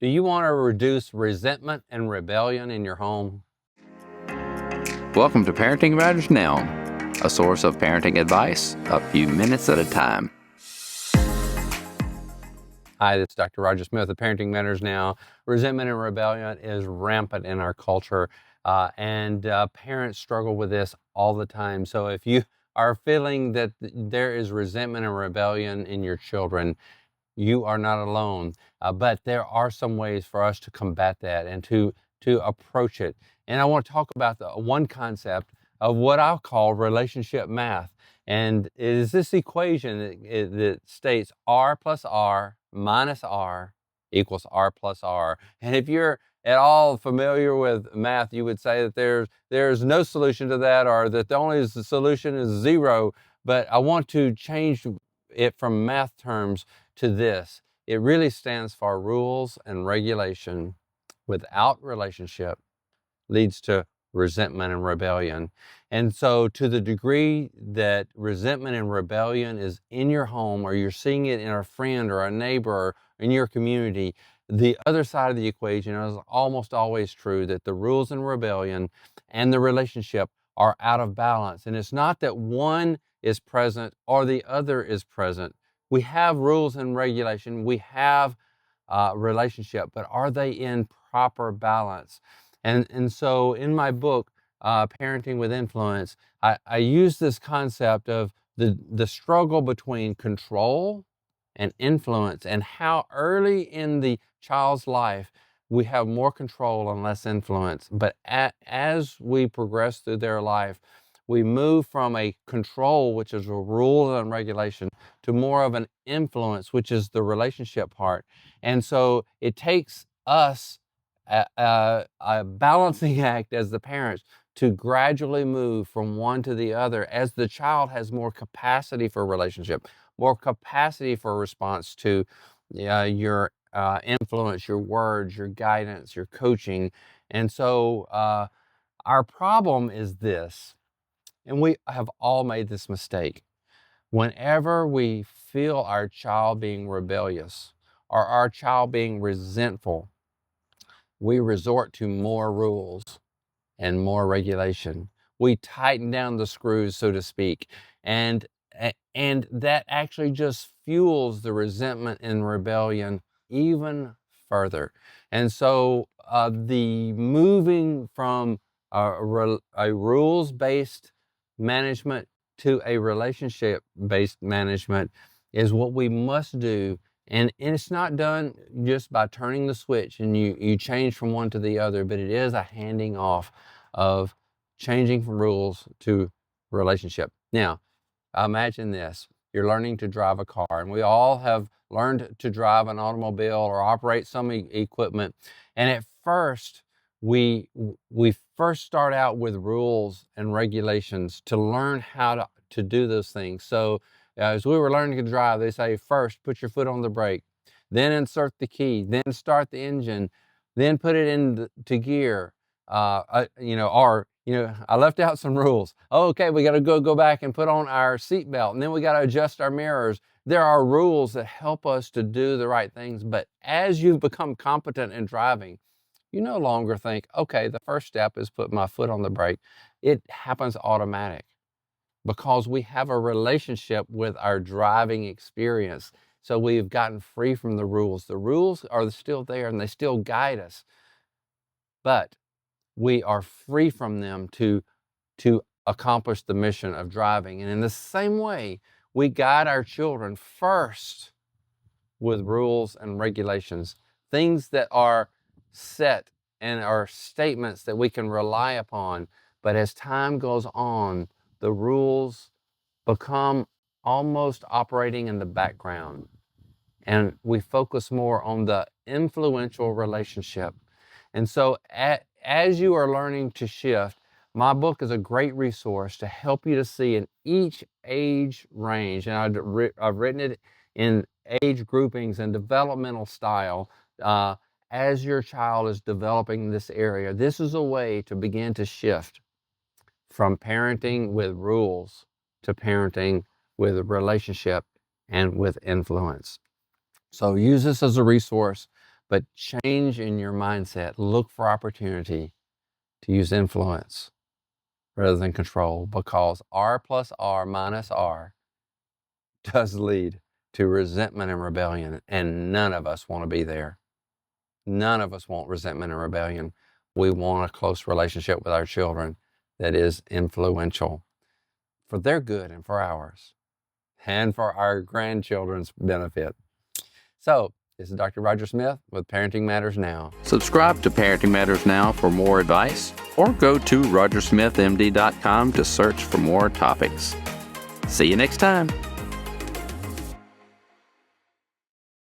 Do you want to reduce resentment and rebellion in your home? Welcome to Parenting Matters Now, a source of parenting advice a few minutes at a time. Hi, this is Dr. Roger Smith of Parenting Matters Now. Resentment and rebellion is rampant in our culture, and parents struggle with this all the time. So if you are feeling that there is resentment and rebellion in your children, you are not alone. But there are some ways for us to combat that and to approach it. And I want to talk about the one concept of what I'll call relationship math. And it is this equation that states R plus R minus R equals R plus R. And if you're at all familiar with math, you would say that there's no solution to that, or that the only solution is zero. But I want to change it from math terms to this. It really stands for rules and regulation. Without relationship leads to resentment and rebellion. And so to the degree that resentment and rebellion is in your home, or you're seeing it in a friend or a neighbor or in your community, the other side of the equation is almost always true, that the rules and rebellion and the relationship are out of balance. And it's not that one is present or the other is present. We have rules and regulation, we have relationship, but are they in proper balance? And so in my book, Parenting with Influence, I use this concept of the struggle between control and influence, and how early in the child's life we have more control and less influence. But as we progress through their life, we move from a control, which is a rule and regulation, to more of an influence, which is the relationship part. And so it takes us a balancing act as the parents to gradually move from one to the other as the child has more capacity for relationship, more capacity for response to your influence, your words, your guidance, your coaching. And so our problem is this, and we have all made this mistake. Whenever we feel our child being rebellious or our child being resentful, we resort to more rules and more regulation. We tighten down the screws, so to speak, and and that actually just fuels the resentment and rebellion even further. And so the moving from a rules-based management to a relationship-based management is what we must do. And it's not done just by turning the switch and you change from one to the other, but it is a handing off of changing from rules to relationship. Now, imagine this. You're learning to drive a car, and we all have learned to drive an automobile or operate some equipment. And at first, we first start out with rules and regulations to learn how to do those things. So as we were learning to drive, they say, first, put your foot on the brake, then insert the key, then start the engine, then put it into gear. I left out some rules. Oh, okay, we got to go back and put on our seatbelt, and then we got to adjust our mirrors. There are rules that help us to do the right things, but as you become competent in driving, you no longer think, okay, the first step is put my foot on the brake. It happens automatic because we have a relationship with our driving experience. So we've gotten free from the rules. The rules are still there and they still guide us, but we are free from them to accomplish the mission of driving. And in the same way, we guide our children first with rules and regulations, things that are set and are statements that we can rely upon. But as time goes on, the rules become almost operating in the background, and we focus more on the influential relationship. And so as you are learning to shift, my book is a great resource to help you to see in each age range, and I've written it in age groupings and developmental style. As your child is developing this area, this is a way to begin to shift from parenting with rules to parenting with relationship and with influence. So use this as a resource. But change in your mindset. Look for opportunity to use influence rather than control, because R plus R minus R does lead to resentment and rebellion, and none of us want to be there. None of us want resentment and rebellion. We want a close relationship with our children that is influential for their good and for ours and for our grandchildren's benefit. So, this is Dr. Roger Smith with Parenting Matters Now. Subscribe to Parenting Matters Now for more advice, or go to rogersmithmd.com to search for more topics. See you next time.